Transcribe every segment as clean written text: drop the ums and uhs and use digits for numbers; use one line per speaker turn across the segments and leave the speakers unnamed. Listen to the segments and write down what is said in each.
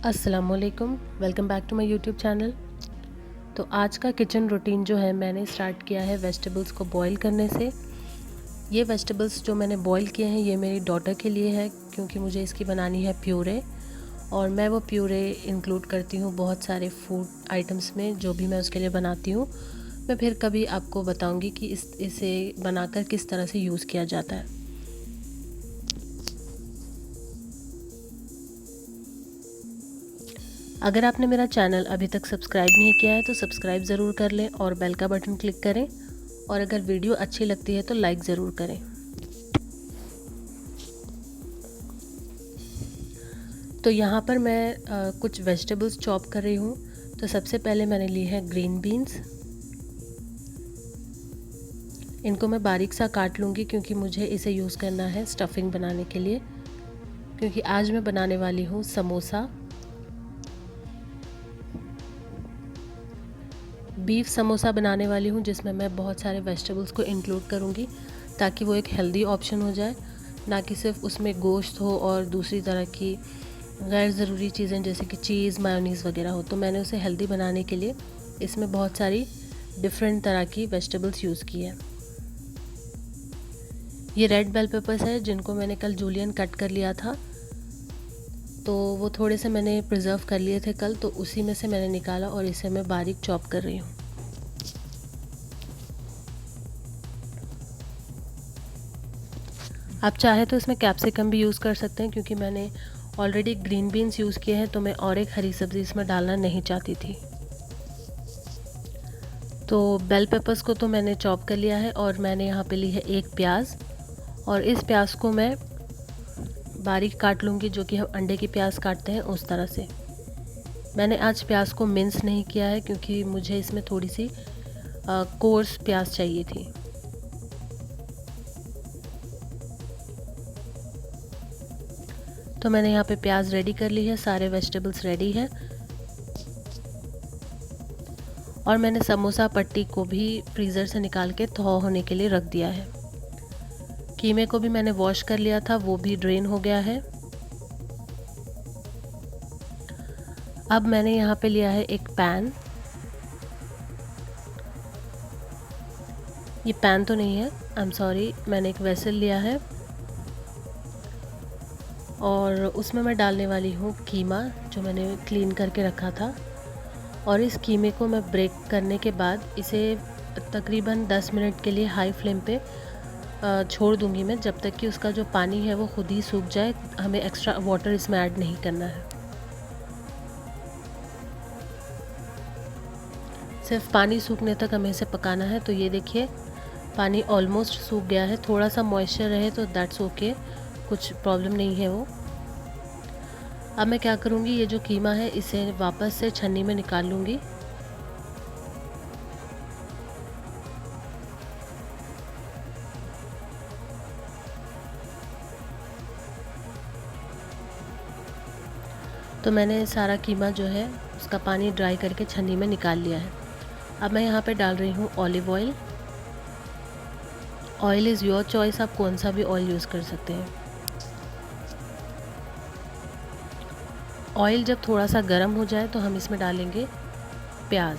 अस्सलामुअलैकुम, welcome back to my YouTube channel. तो आज का किचन रूटीन जो है मैंने स्टार्ट किया है वेजिटेबल्स को बॉईल करने से। ये वेजिटेबल्स जो मैंने बॉईल किए हैं ये मेरी डॉटर के लिए है, क्योंकि मुझे इसकी बनानी है प्यूरे। और मैं वो प्यूरे इंक्लूड करती हूँ बहुत सारे फूड आइटम्स में जो भी मैं उसके लिए बनाती हूँ। मैं फिर कभी आपको बताऊँगी कि इसे बनाकर किस तरह से यूज़ किया जाता है। अगर आपने मेरा चैनल अभी तक सब्सक्राइब नहीं किया है तो सब्सक्राइब ज़रूर कर लें और बेल का बटन क्लिक करें, और अगर वीडियो अच्छी लगती है तो लाइक ज़रूर करें। तो यहाँ पर मैं कुछ वेजिटेबल्स चॉप कर रही हूँ। तो सबसे पहले मैंने ली है ग्रीन बीन्स। इनको मैं बारीक सा काट लूँगी क्योंकि मुझे इसे यूज़ करना है स्टफिंग बनाने के लिए, क्योंकि आज मैं बनाने वाली हूँ समोसा। बीफ समोसा बनाने वाली हूँ जिसमें मैं बहुत सारे वेजिटेबल्स को इंक्लूड करूँगी ताकि वो एक हेल्दी ऑप्शन हो जाए, ना कि सिर्फ उसमें गोश्त हो और दूसरी तरह की गैर ज़रूरी चीज़ें जैसे कि चीज़ मायोनीज़ वगैरह हो। तो मैंने उसे हेल्दी बनाने के लिए इसमें बहुत सारी डिफरेंट तरह की वेजिटेबल्स यूज़ की है। ये रेड बेल पेपर्स है जिनको मैंने कल जूलियन कट कर लिया था, तो वो थोड़े से मैंने प्रिजर्व कर लिए थे कल, तो उसी में से मैंने निकाला और इसे मैं बारीक चॉप कर रही हूँ। आप चाहे तो इसमें कैप्सिकम भी यूज़ कर सकते हैं, क्योंकि मैंने ऑलरेडी ग्रीन बीन्स यूज़ किए हैं तो मैं और एक हरी सब्ज़ी इसमें डालना नहीं चाहती थी। तो बेल पेपर्स को तो मैंने चॉप कर लिया है और मैंने यहाँ पे ली है एक प्याज, और इस प्याज को मैं बारीक काट लूँगी, जो कि हम अंडे की प्याज काटते हैं उस तरह से। मैंने आज प्याज को मिन्स नहीं किया है क्योंकि मुझे इसमें थोड़ी सी कोर्स प्याज चाहिए थी। तो मैंने यहाँ पे प्याज रेडी कर ली है, सारे वेजिटेबल्स रेडी है, और मैंने समोसा पट्टी को भी फ्रीज़र से निकाल के थॉ होने के लिए रख दिया है। कीमे को भी मैंने वॉश कर लिया था, वो भी ड्रेन हो गया है। अब मैंने यहाँ पे लिया है एक पैन। ये पैन तो नहीं है, आई एम सॉरी, मैंने एक वेसल लिया है और उसमें मैं डालने वाली हूँ कीमा जो मैंने क्लीन करके रखा था। और इस कीमे को मैं ब्रेक करने के बाद इसे तकरीबन 10 मिनट के लिए हाई फ्लेम पे छोड़ दूँगी मैं, जब तक कि उसका जो पानी है वो खुद ही सूख जाए। हमें एक्स्ट्रा वाटर इसमें ऐड नहीं करना है, सिर्फ पानी सूखने तक हमें इसे पकाना है। तो ये देखिए पानी ऑलमोस्ट सूख गया है, थोड़ा सा मॉइस्चर रहे तो दैट्स ओके, कुछ प्रॉब्लम नहीं है वो। अब मैं क्या करूँगी, ये जो कीमा है इसे वापस से छन्नी में निकाल लूँगी। तो मैंने सारा कीमा जो है उसका पानी ड्राई करके छन्नी में निकाल लिया है। अब मैं यहाँ पे डाल रही हूँ olive oil. Oil is your choice, आप कौन सा भी ऑयल यूज़ कर सकते हैं। ऑयल जब थोड़ा सा गर्म हो जाए तो हम इसमें डालेंगे प्याज।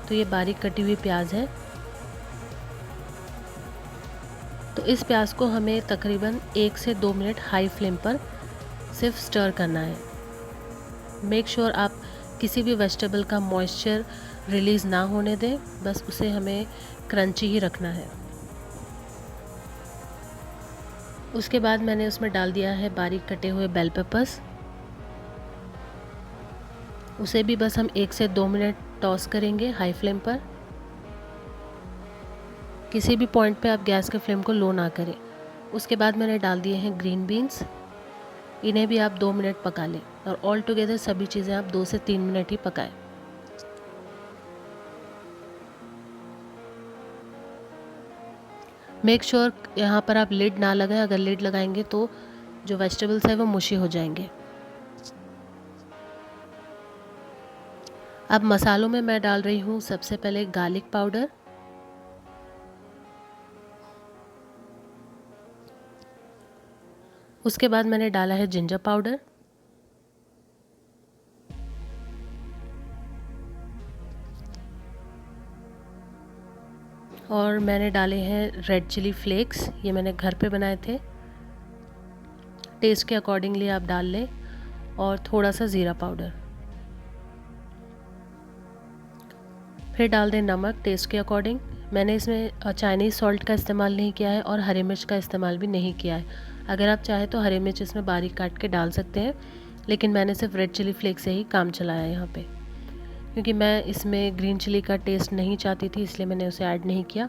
तो ये बारीक कटी हुई प्याज है। तो इस प्याज को हमें तकरीबन 1 से 2 मिनट हाई फ्लेम पर सिर्फ स्टर करना है। मेक श्योर आप किसी भी वेजिटेबल का मॉइस्चर रिलीज़ ना होने दें, बस उसे हमें क्रंची ही रखना है। उसके बाद मैंने उसमें डाल दिया है बारीक कटे हुए बेल पेपर्स। उसे भी बस हम 1 से 2 मिनट टॉस करेंगे हाई फ्लेम पर। किसी भी पॉइंट पे आप गैस के फ्लेम को लो ना करें। उसके बाद मैंने डाल दिए हैं ग्रीन बीन्स। इन्हें भी आप 2 मिनट पका लें, और ऑल टुगेदर सभी चीज़ें आप 2 से 3 मिनट ही पकाएं। मेक श्योर यहाँ पर आप लिड ना लगाएं, अगर लिड लगाएंगे तो जो वेजिटेबल्स है वो मुशी हो जाएंगे। अब मसालों में मैं डाल रही हूँ सबसे पहले गार्लिक पाउडर, उसके बाद मैंने डाला है जिंजर पाउडर, और मैंने डाले हैं रेड चिली फ्लेक्स, ये मैंने घर पे बनाए थे। टेस्ट के अकॉर्डिंगली आप डाल लें। और थोड़ा सा ज़ीरा पाउडर, फिर डाल दें नमक टेस्ट के अकॉर्डिंग। मैंने इसमें चाइनीज़ सॉल्ट का इस्तेमाल नहीं किया है और हरी मिर्च का इस्तेमाल भी नहीं किया है। अगर आप चाहें तो हरी मिर्च इसमें बारीक काट के डाल सकते हैं, लेकिन मैंने सिर्फ रेड चिली फ्लेक्स से ही काम चलाया है यहाँ पे, क्योंकि मैं इसमें ग्रीन चिली का टेस्ट नहीं चाहती थी, इसलिए मैंने उसे ऐड नहीं किया।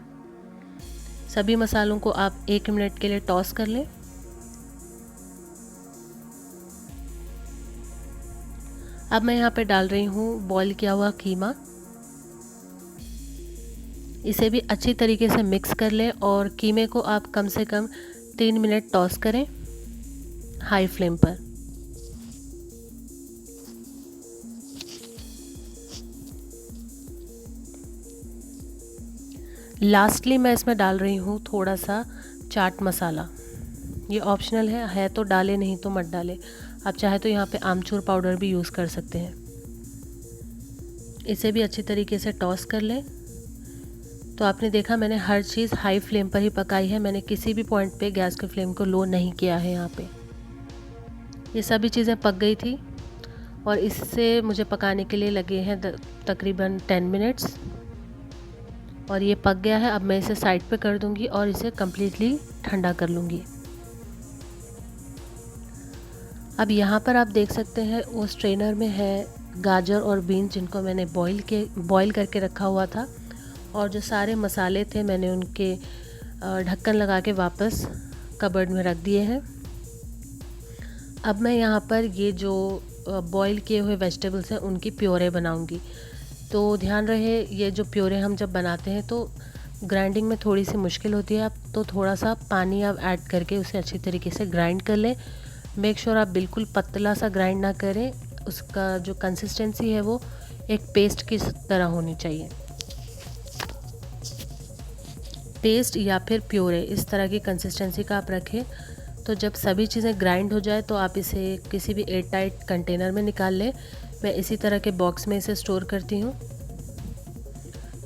सभी मसालों को आप 1 मिनट के लिए टॉस कर लें। अब मैं यहाँ पे डाल रही हूँ बॉईल किया हुआ कीमा। इसे भी अच्छी तरीके से मिक्स कर लें और कीमे को आप कम से कम 3 मिनट टॉस करें हाई फ्लेम पर। लास्टली मैं इसमें डाल रही हूँ थोड़ा सा चाट मसाला। ये ऑप्शनल है तो डालें, नहीं तो मत डालें। आप चाहे तो यहाँ पे आमचूर पाउडर भी यूज़ कर सकते हैं। इसे भी अच्छी तरीके से टॉस कर लें। तो आपने देखा मैंने हर चीज़ हाई फ्लेम पर ही पकाई है, मैंने किसी भी पॉइंट पे गैस के फ्लेम को लो नहीं किया है। यहाँ पे ये सभी चीज़ें पक गई थी और इससे मुझे पकाने के लिए लगे हैं तकरीबन 10 मिनट्स। और ये पक गया है। अब मैं इसे साइड पे कर दूंगी और इसे कम्प्लीटली ठंडा कर लूँगी। अब यहाँ पर आप देख सकते हैं वो स्ट्रेनर में है गाजर और बीन्स, जिनको मैंने बॉईल करके रखा हुआ था। और जो सारे मसाले थे मैंने उनके ढक्कन लगा के वापस कबर्ड में रख दिए हैं। अब मैं यहाँ पर ये जो बॉईल किए हुए वेजिटेबल्स हैं उनकी प्योरे बनाऊँगी। तो ध्यान रहे ये जो प्योरे हम जब बनाते हैं तो ग्राइंडिंग में थोड़ी सी मुश्किल होती है। आप तो थोड़ा सा पानी आप ऐड करके उसे अच्छी तरीके से ग्राइंड कर लें। मेक श्योर आप बिल्कुल पतला सा ग्राइंड ना करें, उसका जो कंसिस्टेंसी है वो एक पेस्ट की तरह होनी चाहिए। पेस्ट या फिर प्योरे इस तरह की कंसिस्टेंसी का आप रखें। तो जब सभी चीज़ें ग्राइंड हो जाए तो आप इसे किसी भी एयर टाइट कंटेनर में निकाल लें। मैं इसी तरह के बॉक्स में इसे स्टोर करती हूँ,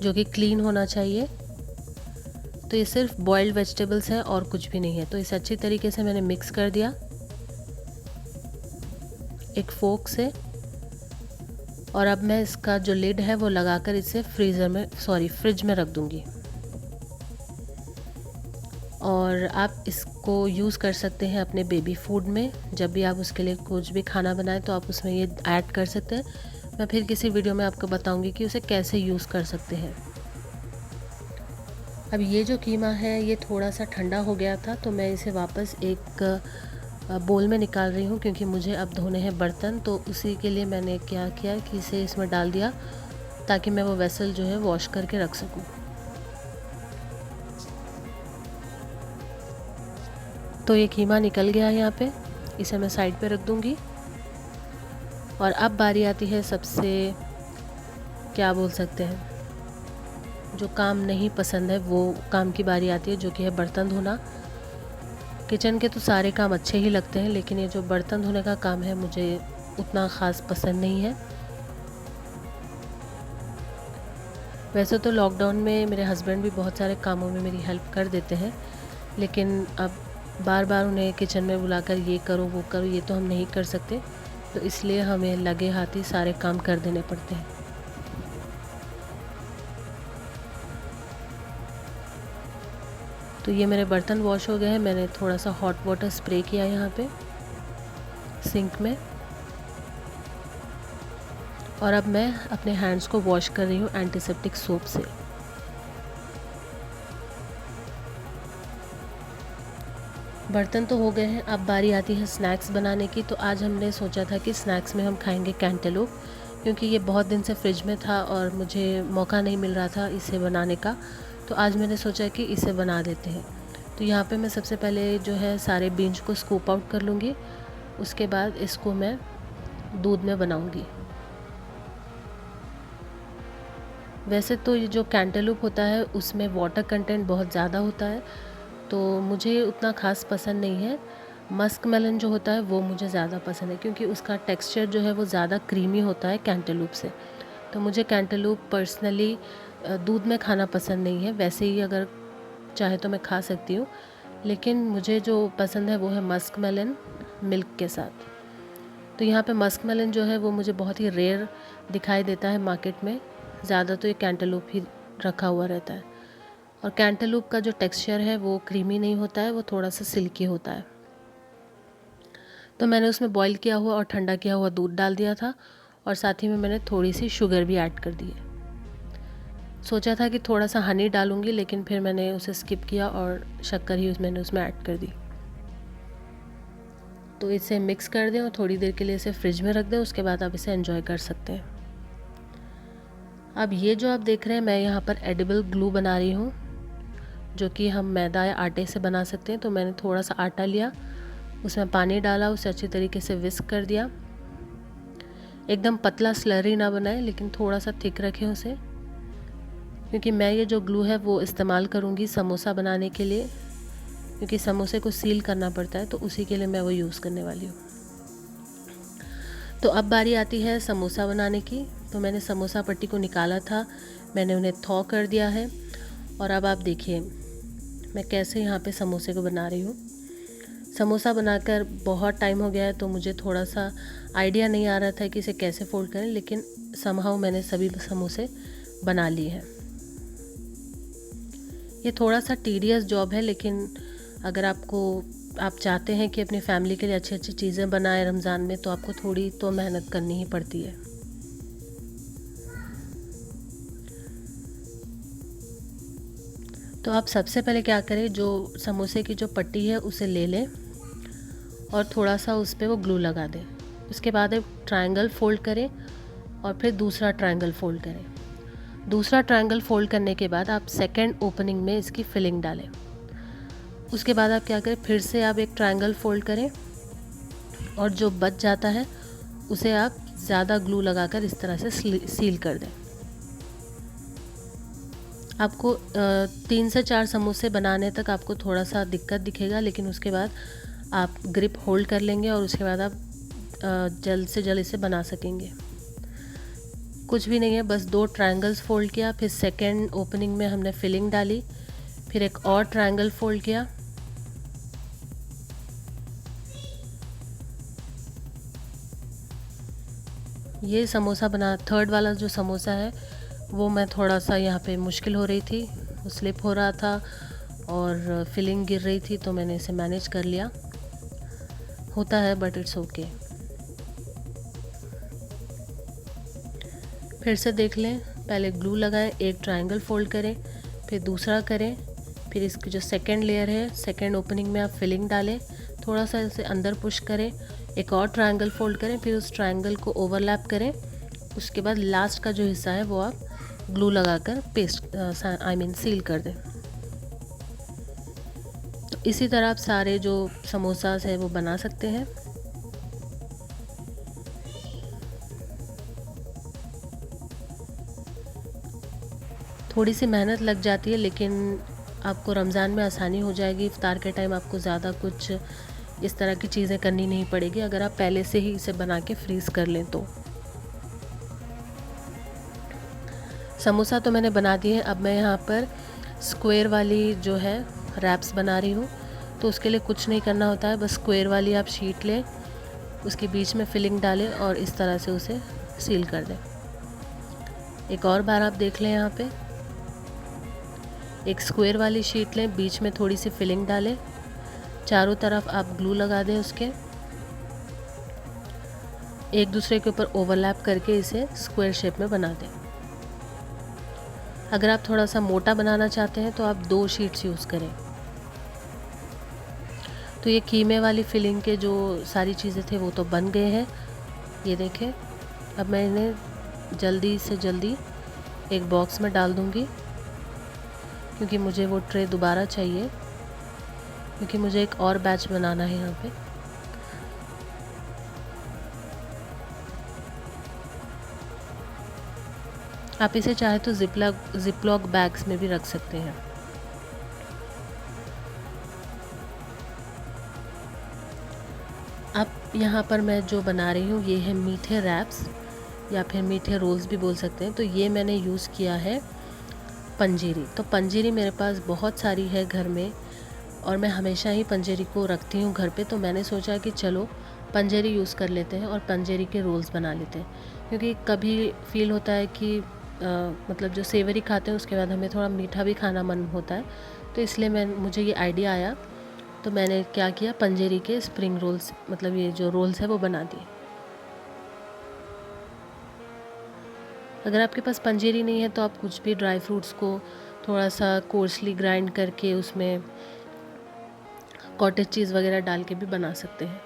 जो कि क्लीन होना चाहिए। तो ये सिर्फ बॉइल्ड वेजिटेबल्स हैं और कुछ भी नहीं है। तो इसे अच्छी तरीके से मैंने मिक्स कर दिया एक फोक से। और अब मैं इसका जो लिड है वो लगाकर इसे फ्रिज में रख दूँगी। और आप इसको यूज़ कर सकते हैं अपने बेबी फूड में। जब भी आप उसके लिए कुछ भी खाना बनाएं तो आप उसमें ये ऐड कर सकते हैं। मैं फिर किसी वीडियो में आपको बताऊंगी कि उसे कैसे यूज़ कर सकते हैं। अब ये जो कीमा है ये थोड़ा सा ठंडा हो गया था, तो मैं इसे वापस एक बोल में निकाल रही हूँ, क्योंकि मुझे अब धोने हैं बर्तन। तो उसी के लिए मैंने क्या किया कि इसे इसमें डाल दिया, ताकि मैं वो वेसल जो है वॉश करके रख सकूँ। तो ये कीमा निकल गया है यहाँ पे, इसे मैं साइड पे रख दूँगी। और अब बारी आती है सबसे, क्या बोल सकते हैं, जो काम नहीं पसंद है वो काम की बारी आती है, जो कि है बर्तन धोना। किचन के तो सारे काम अच्छे ही लगते हैं, लेकिन ये जो बर्तन धोने का काम है मुझे उतना ख़ास पसंद नहीं है। वैसे तो लॉकडाउन में मेरे हस्बैंड भी बहुत सारे कामों में मेरी हेल्प कर देते हैं, लेकिन अब बार बार उन्हें किचन में बुलाकर ये करो वो करो ये तो हम नहीं कर सकते। तो इसलिए हमें लगे हाथ ही सारे काम कर देने पड़ते हैं। तो ये मेरे बर्तन वॉश हो गए हैं। मैंने थोड़ा सा हॉट वाटर स्प्रे किया यहाँ पे सिंक में। और अब मैं अपने हैंड्स को वॉश कर रही हूँ एंटीसेप्टिक सोप से। बर्तन तो हो गए हैं, अब बारी आती है स्नैक्स बनाने की। तो आज हमने सोचा था कि स्नैक्स में हम खाएंगे कैंटेलूप, क्योंकि ये बहुत दिन से फ्रिज में था और मुझे मौका नहीं मिल रहा था इसे बनाने का। तो आज मैंने सोचा कि इसे बना देते हैं। तो यहाँ पे मैं सबसे पहले जो है सारे बीन्स को स्कूप आउट कर लूँगी। उसके बाद इसको मैं दूध में बनाऊँगी। वैसे तो ये जो कैंटेलूप होता है उसमें वाटर कंटेंट बहुत ज़्यादा होता है, तो मुझे उतना ख़ास पसंद नहीं है। मस्क मेलन जो होता है वो मुझे ज़्यादा पसंद है, क्योंकि उसका टेक्सचर जो है वो ज़्यादा क्रीमी होता है कैंटेलूप से। तो मुझे कैंटलूप पर्सनली दूध में खाना पसंद नहीं है, वैसे ही अगर चाहे तो मैं खा सकती हूँ, लेकिन मुझे जो पसंद है वो है मस्क मेलन मिल्क के साथ। तो यहाँ पे मस्क मेलन जो है वो मुझे बहुत ही रेयर दिखाई देता है मार्केट में, ज़्यादा तो ये कैंटलूप ही रखा हुआ रहता है। और कैंटलूप का जो टेक्सचर है वो क्रीमी नहीं होता है, वो थोड़ा सा सिल्की होता है। तो मैंने उसमें बॉईल किया हुआ और ठंडा किया हुआ दूध डाल दिया था, और साथ ही में मैंने थोड़ी सी शुगर भी ऐड कर दी है। सोचा था कि थोड़ा सा हनी डालूँगी, लेकिन फिर मैंने उसे स्किप किया और शक्कर ही मैंने उसमें ऐड कर दी। तो इसे मिक्स कर दें और थोड़ी देर के लिए इसे फ्रिज में रख दें, उसके बाद आप इसे एंजॉय कर सकते हैं। अब ये जो आप देख रहे हैं, मैं यहाँ पर एडिबल ग्लू बना रही हूँ, जो कि हम मैदा या आटे से बना सकते हैं। तो मैंने थोड़ा सा आटा लिया, उसमें पानी डाला, उसे अच्छी तरीके से विस्क कर दिया। एकदम पतला स्लरी ना बनाए, लेकिन थोड़ा सा थिक रखें उसे, क्योंकि मैं ये जो ग्लू है वो इस्तेमाल करूँगी समोसा बनाने के लिए, क्योंकि समोसे को सील करना पड़ता है, तो उसी के लिए मैं वो यूज़ करने वाली हूँ। तो अब बारी आती है समोसा बनाने की। तो मैंने समोसा पट्टी को निकाला था, मैंने उन्हें थॉ कर दिया है, और अब आप देखिए मैं कैसे यहाँ पे समोसे को बना रही हूँ। समोसा बनाकर बहुत टाइम हो गया है, तो मुझे थोड़ा सा आइडिया नहीं आ रहा था कि इसे कैसे फोल्ड करें, लेकिन समहाउ मैंने सभी समोसे बना लिए हैं। ये थोड़ा सा टीडियस जॉब है, लेकिन अगर आप चाहते हैं कि अपनी फैमिली के लिए अच्छी अच्छी चीज़ें बनाएं रमज़ान में, तो आपको थोड़ी तो मेहनत करनी ही पड़ती है। तो आप सबसे पहले क्या करें, जो समोसे की जो पट्टी है उसे ले लें और थोड़ा सा उस पर वो ग्लू लगा दें। उसके बाद एक ट्रायंगल फोल्ड करें और फिर दूसरा ट्रायंगल फोल्ड करें। दूसरा ट्रायंगल फोल्ड करने के बाद आप सेकेंड ओपनिंग में इसकी फिलिंग डालें। उसके बाद आप क्या करें, फिर से आप एक ट्रायंगल फोल्ड करें और जो बच जाता है उसे आप ज़्यादा ग्लू लगाकर इस तरह से सील कर दें। आपको 3 से 4 समोसे बनाने तक आपको थोड़ा सा दिक्कत दिखेगा, लेकिन उसके बाद आप ग्रिप होल्ड कर लेंगे और उसके बाद आप जल्द से जल्द इसे बना सकेंगे। कुछ भी नहीं है, बस 2 ट्रायंगल्स फोल्ड किया, फिर सेकेंड ओपनिंग में हमने फिलिंग डाली, फिर एक और ट्रायंगल फोल्ड किया, ये समोसा बना। थर्ड वाला जो समोसा है वो मैं थोड़ा सा यहाँ पे मुश्किल हो रही थी, वो स्लिप हो रहा था और फिलिंग गिर रही थी, तो मैंने इसे मैनेज कर लिया। होता है, बट इट्स ओके। फिर से देख लें, पहले ग्लू लगाएं, एक ट्रायंगल फोल्ड करें, फिर दूसरा करें, फिर इसकी जो सेकेंड लेयर है सेकेंड ओपनिंग में आप फिलिंग डालें, थोड़ा सा इसे अंदर पुश करें, एक और ट्रायंगल फोल्ड करें, फिर उस ट्रायंगल को ओवरलैप करें। उसके बाद लास्ट का जो हिस्सा है वो आप ग्लू लगाकर सील कर दें। तो इसी तरह आप सारे जो समोसास है वो बना सकते हैं। थोड़ी सी मेहनत लग जाती है, लेकिन आपको रमज़ान में आसानी हो जाएगी। इफ्तार के टाइम आपको ज़्यादा कुछ इस तरह की चीज़ें करनी नहीं पड़ेगी, अगर आप पहले से ही इसे बना के फ्रीज़ कर लें तो। समोसा तो मैंने बना दिए हैं। अब मैं यहाँ पर स्क्वायर वाली जो है रैप्स बना रही हूँ। तो उसके लिए कुछ नहीं करना होता है, बस स्क्वायर वाली आप शीट लें, उसके बीच में फिलिंग डालें और इस तरह से उसे सील कर दें। एक और बार आप देख लें, यहाँ पे एक स्क्वायर वाली शीट लें, बीच में थोड़ी सी फिलिंग डालें, चारों तरफ आप ग्लू लगा दें, उसके एक दूसरे के ऊपर ओवरलैप करके इसे स्क्वायर शेप में बना दें। अगर आप थोड़ा सा मोटा बनाना चाहते हैं तो आप 2 शीट्स यूज़ करें। तो ये कीमे वाली फिलिंग के जो सारी चीज़ें थे वो तो बन गए हैं, ये देखें। अब मैं इन्हें जल्दी से जल्दी एक बॉक्स में डाल दूँगी, क्योंकि मुझे वो ट्रे दोबारा चाहिए, क्योंकि मुझे एक और बैच बनाना है यहाँ पे। आप इसे चाहे तो जिपलॉक बैग्स में भी रख सकते हैं। अब यहाँ पर मैं जो बना रही हूँ ये है मीठे रैप्स। या फिर मीठे रोल्स भी बोल सकते हैं। तो ये मैंने यूज़ किया है पंजीरी। तो पंजीरी मेरे पास बहुत सारी है घर में और मैं हमेशा ही पंजीरी को रखती हूँ घर पे। तो मैंने सोचा कि चलो पंजीरी यूज़ कर लेते हैं और पंजीरी के रोल्स बना लेते हैं, क्योंकि कभी फ़ील होता है कि मतलब जो सेवरी खाते हैं उसके बाद हमें थोड़ा मीठा भी खाना मन होता है। तो इसलिए मुझे ये आइडिया आया, तो मैंने क्या किया, पंजीरी के स्प्रिंग रोल्स, मतलब ये जो रोल्स है वो बना दिए। अगर आपके पास पंजीरी नहीं है तो आप कुछ भी ड्राई फ्रूट्स को थोड़ा सा कोर्सली ग्राइंड करके उसमें कॉटेज चीज़ वगैरह डाल के भी बना सकते हैं।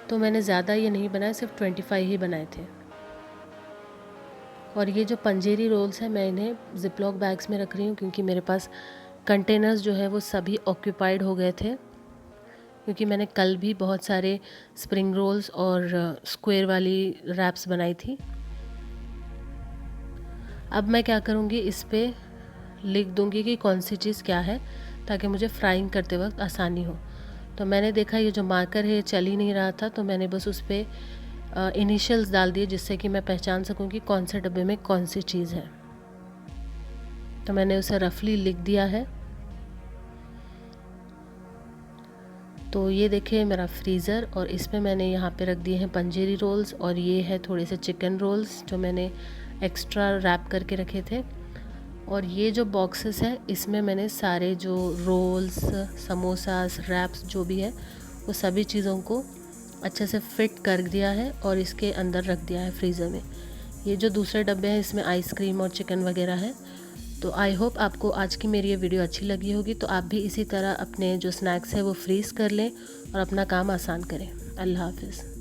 तो मैंने ज़्यादा ये नहीं बनाए, सिर्फ 25 ही बनाए थे। और ये जो पंजीरी रोल्स हैं मैं इन्हें ज़िपलॉक बैग्स में रख रही हूँ, क्योंकि मेरे पास कंटेनर्स जो है वो सभी ऑक्यूपाइड हो गए थे, क्योंकि मैंने कल भी बहुत सारे स्प्रिंग रोल्स और स्क्वायर वाली रैप्स बनाई थी। अब मैं क्या करूँगी, इस पे लिख दूँगी कि कौन सी चीज़ क्या है, ताकि मुझे फ्राइंग करते वक्त आसानी हो। तो मैंने देखा ये जो मार्कर है ये चल ही नहीं रहा था, तो मैंने बस उस पर इनिशियल्स डाल दिए, जिससे कि मैं पहचान सकूं कि कौन से डब्बे में कौन सी चीज़ है। तो मैंने उसे रफली लिख दिया है। तो ये देखिए मेरा फ्रीज़र, और इसमें मैंने यहाँ पे रख दिए हैं पंजीरी रोल्स, और ये है थोड़े से चिकन रोल्स जो मैंने एक्स्ट्रा रैप करके रखे थे। और ये जो बॉक्सेस है इसमें मैंने सारे जो रोल्स, समोसास, रैप्स जो भी है वो सभी चीज़ों को अच्छे से फिट कर दिया है और इसके अंदर रख दिया है फ्रीज़र में। ये जो दूसरे डब्बे हैं इसमें आइसक्रीम और चिकन वगैरह है। तो आई होप आपको आज की मेरी ये वीडियो अच्छी लगी होगी। तो आप भी इसी तरह अपने जो स्नैक्स है वो फ्रीज़ कर लें और अपना काम आसान करें। अल्लाह हाफिज़।